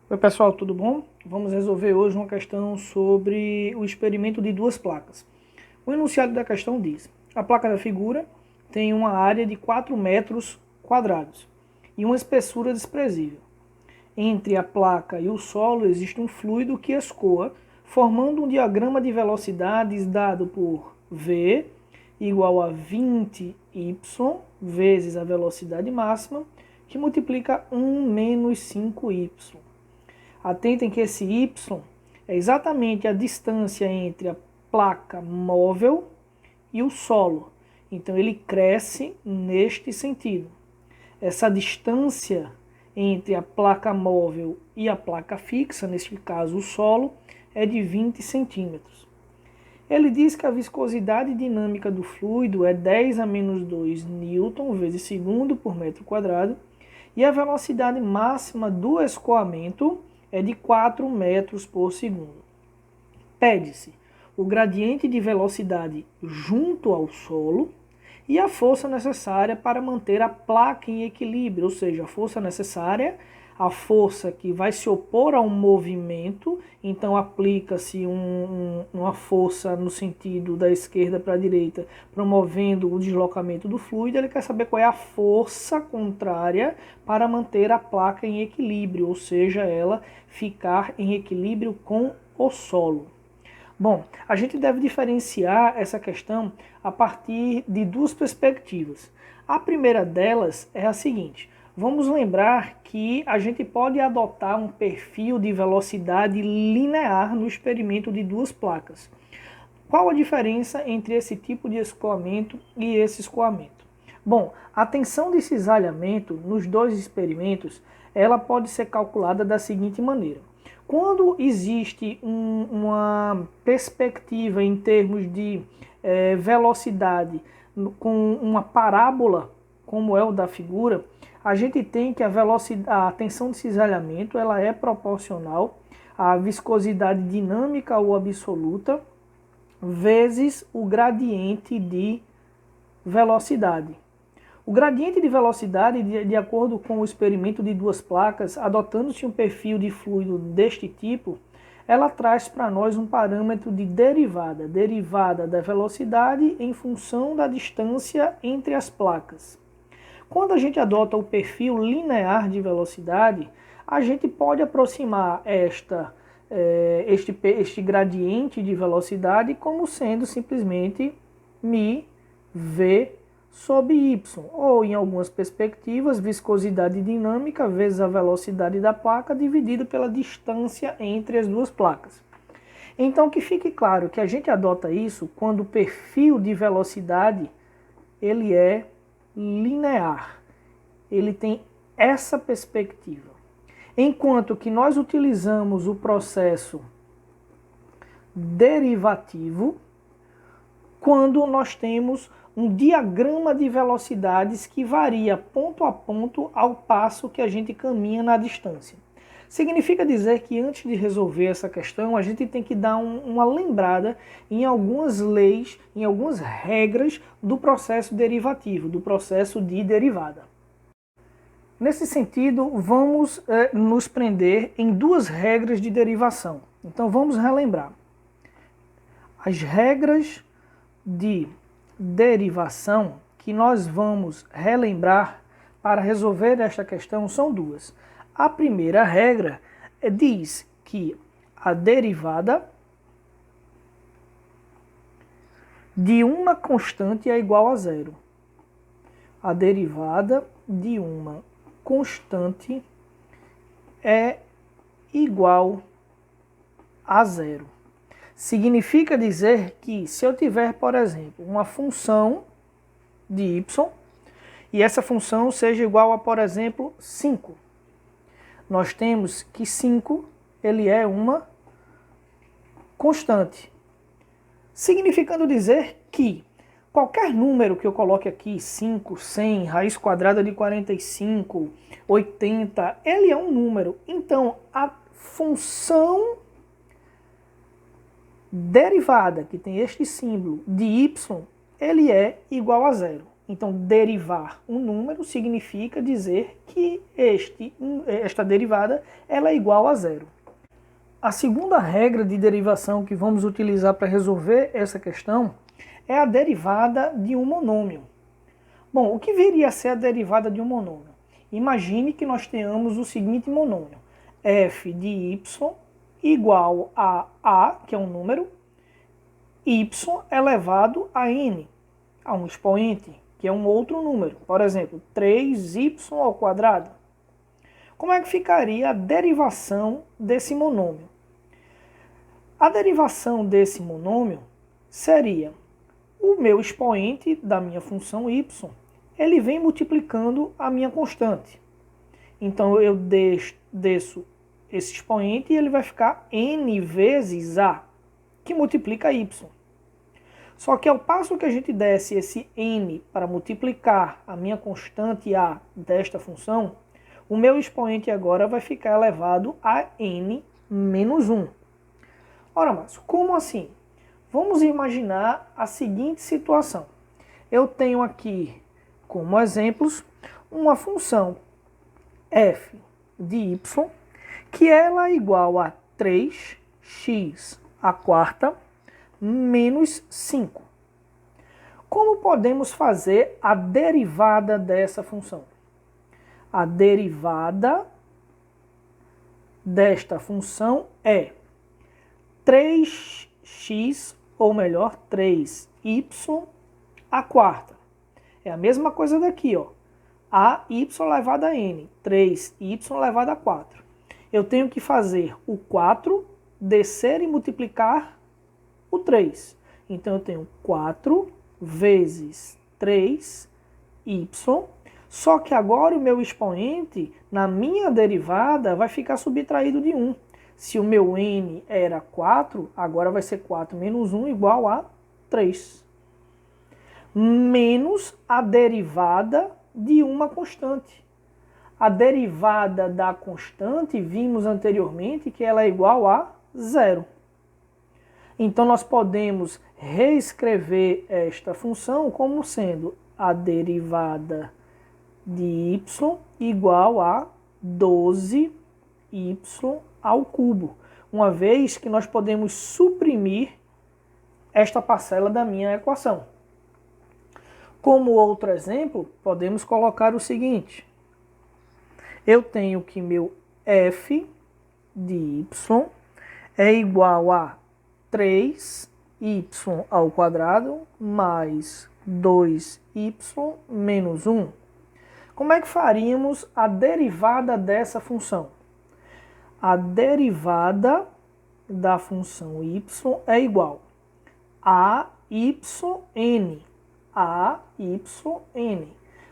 Oi pessoal, tudo bom? Vamos resolver hoje uma questão sobre o experimento de duas placas. O enunciado da questão diz: a placa da figura tem uma área de 4 metros quadrados e uma espessura desprezível. Entre a placa e o solo existe um fluido que escoa, formando um diagrama de velocidades dado por V igual a 20y vezes a velocidade máxima, que multiplica 1 menos 5y. Atentem que esse y é exatamente a distância entre a placa móvel e o solo. Então ele cresce neste sentido. Essa distância entre a placa móvel e a placa fixa, neste caso o solo, é de 20 centímetros. Ele diz que a viscosidade dinâmica do fluido é 10 a menos 2 newton vezes segundo por metro quadrado e a velocidade máxima do escoamento é de 4 metros por segundo. Pede-se o gradiente de velocidade junto ao solo e a força necessária para manter a placa em equilíbrio, ou seja, a força necessária, a força que vai se opor ao movimento, então aplica-se uma força no sentido da esquerda para a direita, promovendo o deslocamento do fluido. Ele quer saber qual é a força contrária para manter a placa em equilíbrio, ou seja, ela ficar em equilíbrio com o solo. Bom, a gente deve diferenciar essa questão a partir de duas perspectivas. A primeira delas é a seguinte: vamos lembrar que a gente pode adotar um perfil de velocidade linear no experimento de duas placas. Qual a diferença entre esse tipo de escoamento e esse escoamento? Bom, a tensão de cisalhamento nos dois experimentos, ela pode ser calculada da seguinte maneira. Quando existe uma perspectiva em termos de velocidade com uma parábola, como é o da figura, a gente tem que a tensão de cisalhamento ela é proporcional à viscosidade dinâmica ou absoluta vezes o gradiente de velocidade. O gradiente de velocidade, de acordo com o experimento de duas placas, adotando-se um perfil de fluido deste tipo, ela traz para nós um parâmetro de derivada, derivada da velocidade em função da distância entre as placas. Quando a gente adota o perfil linear de velocidade, a gente pode aproximar este gradiente de velocidade como sendo simplesmente μv sobre y, ou em algumas perspectivas, viscosidade dinâmica vezes a velocidade da placa dividido pela distância entre as duas placas. Então que fique claro que a gente adota isso quando o perfil de velocidade ele é linear, ele tem essa perspectiva. Enquanto que nós utilizamos o processo derivativo quando nós temos um diagrama de velocidades que varia ponto a ponto ao passo que a gente caminha na distância. Significa dizer que antes de resolver essa questão, a gente tem que dar uma lembrada em algumas leis, em algumas regras do processo derivativo, do processo de derivada. Nesse sentido, vamos nos prender em duas regras de derivação. Então vamos relembrar. As regras de derivação que nós vamos relembrar para resolver esta questão são duas. A primeira regra diz que a derivada de uma constante é igual a zero. A derivada de uma constante é igual a zero. Significa dizer que se eu tiver, por exemplo, uma função de y e essa função seja igual a, por exemplo, 5, nós temos que 5 ele é uma constante. Significando dizer que qualquer número que eu coloque aqui, 5, 100, raiz quadrada de 45, 80, ele é um número. Então, a função derivada, que tem este símbolo de y, ele é igual a zero. Então, derivar um número significa dizer que esta derivada ela é igual a zero. A segunda regra de derivação que vamos utilizar para resolver essa questão é a derivada de um monômio. Bom, o que viria a ser a derivada de um monômio? Imagine que nós tenhamos o seguinte monômio: f de y igual a, que é um número, y elevado a n, a um expoente, que é um outro número. Por exemplo, 3y ao quadrado. Como é que ficaria a derivação desse monômio? A derivação desse monômio seria o meu expoente da minha função y, ele vem multiplicando a minha constante. Então eu desço esse expoente e ele vai ficar n vezes a, que multiplica y. Só que ao passo que a gente desce esse n para multiplicar a minha constante a desta função, o meu expoente agora vai ficar elevado a n menos 1. Ora, mas como assim? Vamos imaginar a seguinte situação. Eu tenho aqui como exemplos uma função f de y, que ela é igual a 3x à quarta menos 5. Como podemos fazer a derivada dessa função? A derivada desta função é 3x, ou melhor, 3y à quarta. É a mesma coisa daqui, ó. AY elevado a n, 3y elevado a 4. Eu tenho que fazer o 4 descer e multiplicar o 3. Então eu tenho 4 vezes 3y, só que agora o meu expoente, na minha derivada, vai ficar subtraído de 1. Se o meu n era 4, agora vai ser 4 menos 1 igual a 3. Menos a derivada de uma constante. A derivada da constante, vimos anteriormente que ela é igual a 0. Então nós podemos reescrever esta função como sendo a derivada de y igual a 12y ao cubo, uma vez que nós podemos suprimir esta parcela da minha equação. Como outro exemplo, podemos colocar o seguinte: eu tenho que meu f de y é igual a 3y ao quadrado mais 2y menos 1. Como é que faríamos a derivada dessa função? A derivada da função y é igual a yn.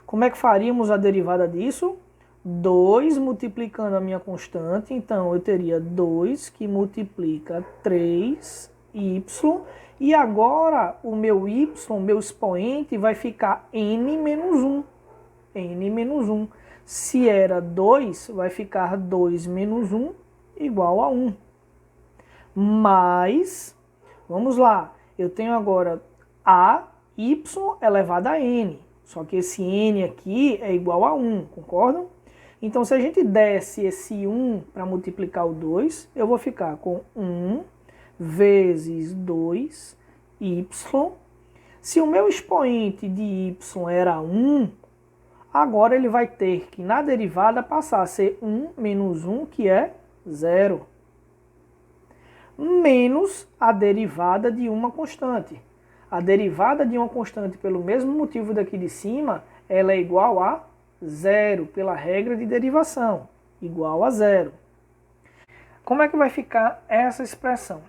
Como é que faríamos a derivada disso? 2 multiplicando a minha constante, então eu teria 2 que multiplica 3y, e agora o meu y, meu expoente, vai ficar n menos 1. N menos 1. Se era 2, vai ficar 2 menos 1 igual a 1. Mas, vamos lá, eu tenho agora a y elevado a n. Só que esse n aqui é igual a 1, concordam? Então, se a gente desce esse 1 para multiplicar o 2, eu vou ficar com 1 vezes 2y. Se o meu expoente de y era 1, agora ele vai ter que, na derivada, passar a ser 1 menos 1, que é 0. Menos a derivada de uma constante. A derivada de uma constante, pelo mesmo motivo daqui de cima, ela é igual a 0, pela regra de derivação, igual a 0. Como é que vai ficar essa expressão?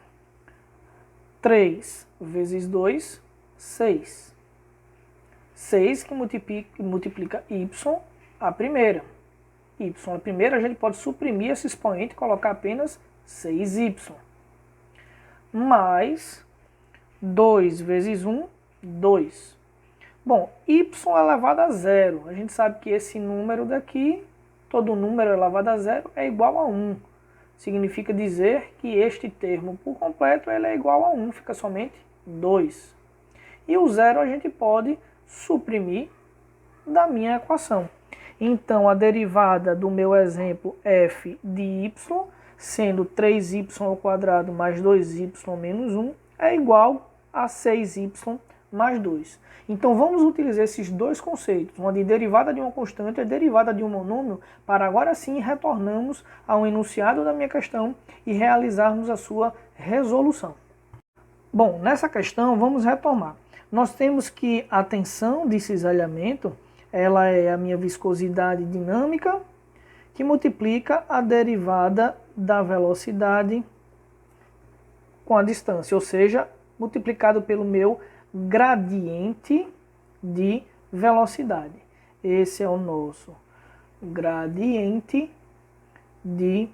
3 vezes 2, 6. 6 que multiplica y a primeira. Y a primeira a gente pode suprimir esse expoente e colocar apenas 6y. Mais 2 vezes 1, 2. Bom, y elevado a 0. A gente sabe que esse número daqui, todo número elevado a 0 é igual a 1. Significa dizer que este termo por completo ele é igual a 1, fica somente 2. E o 0 a gente pode suprimir da minha equação. Então, a derivada do meu exemplo f de y, sendo 3y² mais 2y menos 1, é igual a 6y mais 2. Então, vamos utilizar esses dois conceitos, onde derivada de uma constante é derivada de um monômio, para agora sim retornarmos ao enunciado da minha questão e realizarmos a sua resolução. Bom, nessa questão, vamos retomar. Nós temos que a tensão de cisalhamento, ela é a minha viscosidade dinâmica, que multiplica a derivada da velocidade com a distância, ou seja, multiplicado pelo meu gradiente de velocidade. Esse é o nosso gradiente de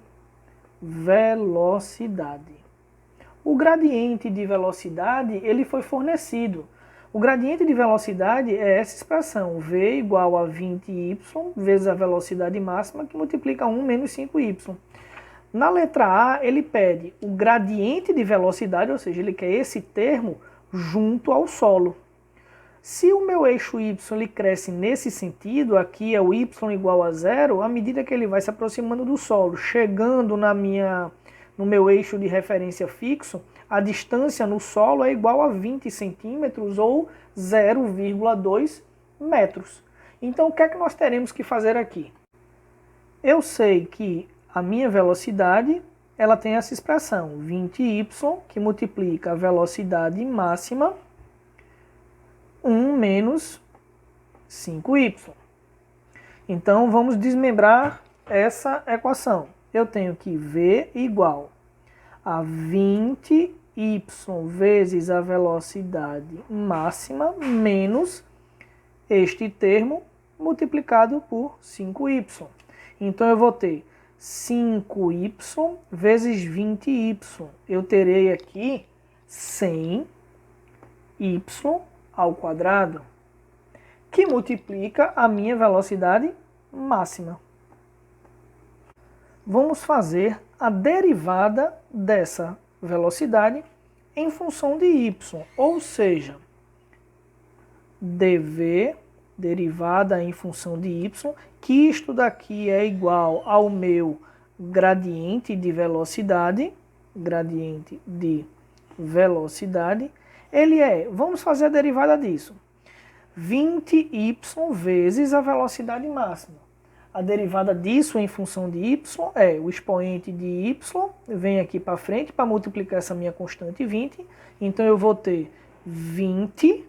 velocidade. O gradiente de velocidade, ele foi fornecido. O gradiente de velocidade é essa expressão, v igual a 20y vezes a velocidade máxima, que multiplica 1 menos 5y. Na letra A, ele pede o gradiente de velocidade, ou seja, ele quer esse termo junto ao solo. Se o meu eixo y ele cresce nesse sentido, aqui é o y igual a 0, à medida que ele vai se aproximando do solo, chegando no meu eixo de referência fixo, a distância no solo é igual a 20 centímetros ou 0,2 metros. Então, o que é que nós teremos que fazer aqui? Eu sei que a minha velocidade, ela tem essa expressão, 20y, que multiplica a velocidade máxima, 1 menos 5y. Então, vamos desmembrar essa equação. Eu tenho que v igual a 20y vezes a velocidade máxima menos este termo multiplicado por 5y. Então, eu vou ter 5y vezes 20y. Eu terei aqui 100y ao quadrado, que multiplica a minha velocidade máxima. Vamos fazer a derivada dessa velocidade em função de y, ou seja, dv derivada em função de y, que isto daqui é igual ao meu gradiente de velocidade, ele é, vamos fazer a derivada disso, 20y vezes a velocidade máxima. A derivada disso em função de y é o expoente de y, vem aqui para frente para multiplicar essa minha constante 20, então eu vou ter 20,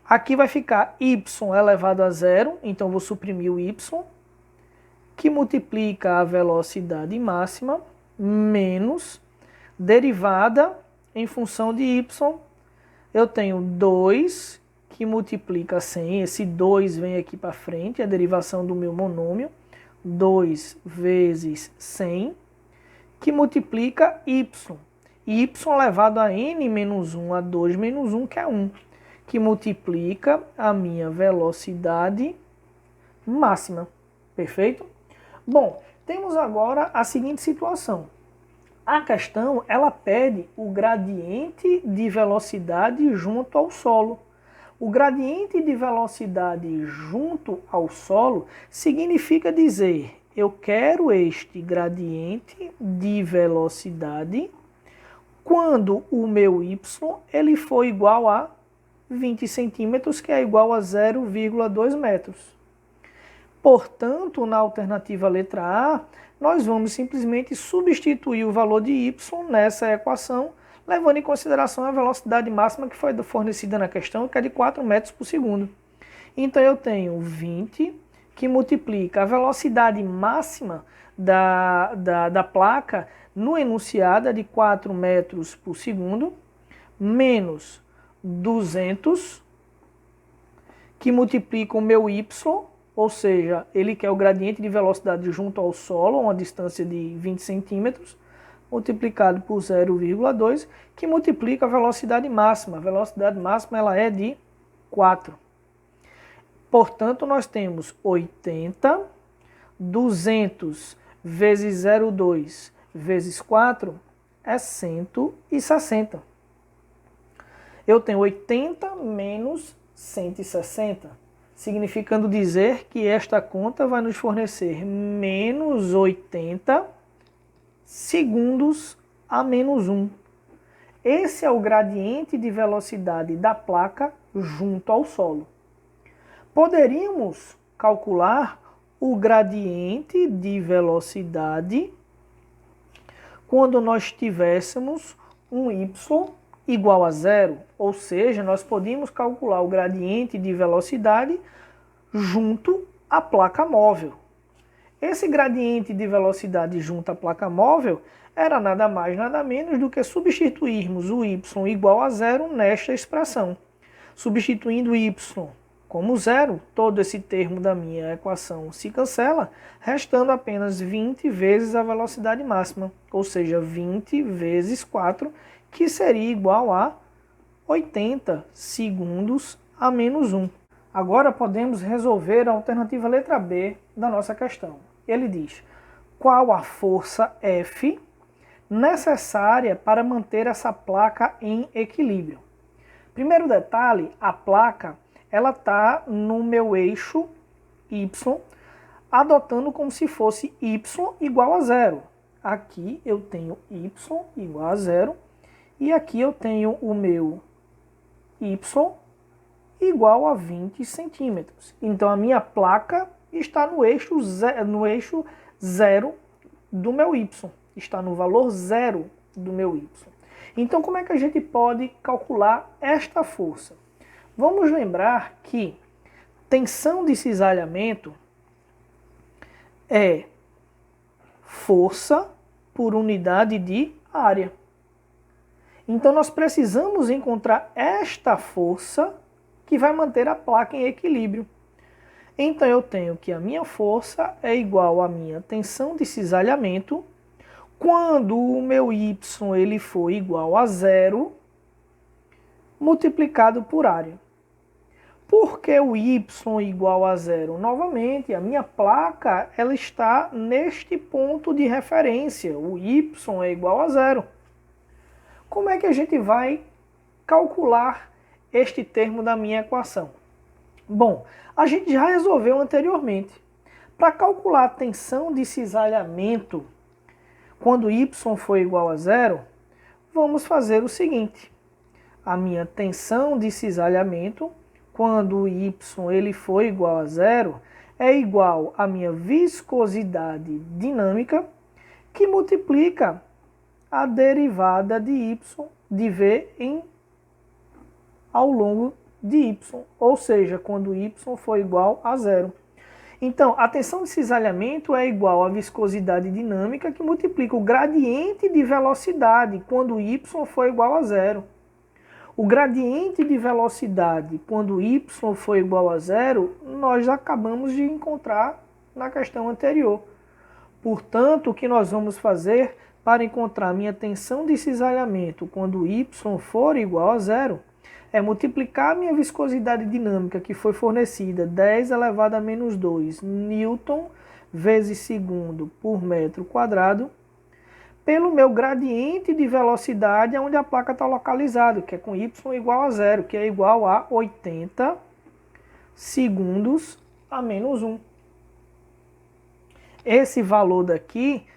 aqui vai ficar y elevado a 0, então eu vou suprimir o y, que multiplica a velocidade máxima, menos derivada em função de y, eu tenho 2, que multiplica 100, esse 2 vem aqui para frente, a derivação do meu monômio, 2 vezes 100, que multiplica y, y elevado a n menos 1, a 2 menos 1, que é 1, que multiplica a minha velocidade máxima, perfeito? Bom, temos agora a seguinte situação. A questão, ela pede o gradiente de velocidade junto ao solo. O gradiente de velocidade junto ao solo significa dizer, eu quero este gradiente de velocidade quando o meu y ele for igual a 20 centímetros, que é igual a 0,2 metros. Portanto, na alternativa letra A, nós vamos simplesmente substituir o valor de y nessa equação, levando em consideração a velocidade máxima que foi fornecida na questão, que é de 4 metros por segundo. Então eu tenho 20, que multiplica a velocidade máxima da placa no enunciado, de 4 metros por segundo, menos 200, que multiplica o meu y, ou seja, ele quer o gradiente de velocidade junto ao solo, uma distância de 20 centímetros, multiplicado por 0,2, que multiplica a velocidade máxima. A velocidade máxima ela é de 4. Portanto, nós temos 80, 200 vezes 0,2 vezes 4 é 160. Eu tenho 80 menos 160, significando dizer que esta conta vai nos fornecer menos 80 segundos a menos 1. Esse é o gradiente de velocidade da placa junto ao solo. Poderíamos calcular o gradiente de velocidade quando nós tivéssemos um y igual a zero, ou seja, nós podíamos calcular o gradiente de velocidade junto à placa móvel. Esse gradiente de velocidade junto à placa móvel era nada mais, nada menos do que substituirmos o y igual a zero nesta expressão. Substituindo y como zero, todo esse termo da minha equação se cancela, restando apenas 20 vezes a velocidade máxima, ou seja, 20 vezes 4, que seria igual a 80 segundos a menos 1. Agora podemos resolver a alternativa letra B da nossa questão. Ele diz: qual a força F necessária para manter essa placa em equilíbrio? Primeiro detalhe, a placa ela está no meu eixo Y, adotando como se fosse Y igual a zero. Aqui eu tenho Y igual a zero e aqui eu tenho o meu Y igual a 20 centímetros. Então a minha placa está no eixo zero do meu Y, está no valor zero do meu Y. Então como é que a gente pode calcular esta força? Vamos lembrar que tensão de cisalhamento é força por unidade de área. Então nós precisamos encontrar esta força que vai manter a placa em equilíbrio. Então eu tenho que a minha força é igual à minha tensão de cisalhamento quando o meu Y ele for igual a zero multiplicado por área. Por que o Y igual a zero? Novamente, a minha placa ela está neste ponto de referência. O Y é igual a zero. Como é que a gente vai calcular este termo da minha equação? Bom, a gente já resolveu anteriormente. Para calcular a tensão de cisalhamento quando Y for igual a zero, vamos fazer o seguinte. A minha tensão de cisalhamento quando o Y ele for igual a zero é igual à minha viscosidade dinâmica que multiplica a derivada de Y de V ao longo de Y, ou seja, quando Y for igual a zero. Então, a tensão de cisalhamento é igual à viscosidade dinâmica que multiplica o gradiente de velocidade quando Y for igual a zero. O gradiente de velocidade quando y for igual a zero, nós acabamos de encontrar na questão anterior. Portanto, o que nós vamos fazer para encontrar minha tensão de cisalhamento quando y for igual a zero é multiplicar a minha viscosidade dinâmica, que foi fornecida 10 elevado a menos 2 newton vezes segundo por metro quadrado, pelo meu gradiente de velocidade onde a placa está localizada, que é com y igual a zero, que é igual a 80 segundos a menos 1. Esse valor daqui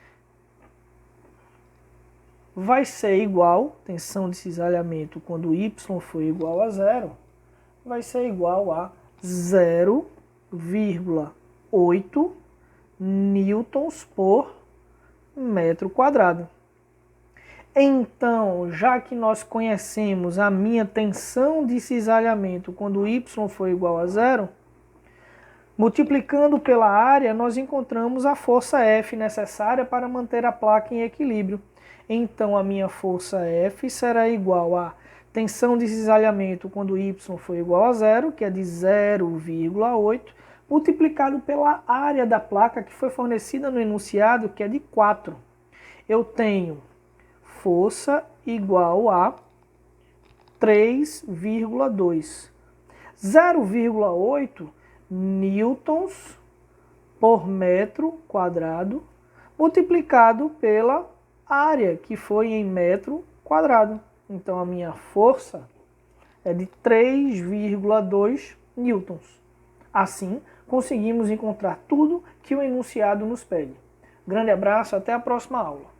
vai ser igual, tensão de cisalhamento quando y for igual a zero, vai ser igual a 0,8 newtons por metro quadrado. Então, já que nós conhecemos a minha tensão de cisalhamento quando y for igual a zero, multiplicando pela área, nós encontramos a força F necessária para manter a placa em equilíbrio. Então, a minha força F será igual a tensão de cisalhamento quando y for igual a zero, que é de 0,8, multiplicado pela área da placa que foi fornecida no enunciado, que é de 4. Eu tenho força igual a 3,2. 0,8 newtons por metro quadrado, multiplicado pela área, que foi em metro quadrado. Então, a minha força é de 3,2 newtons. Assim, conseguimos encontrar tudo que o enunciado nos pede. Grande abraço, até a próxima aula.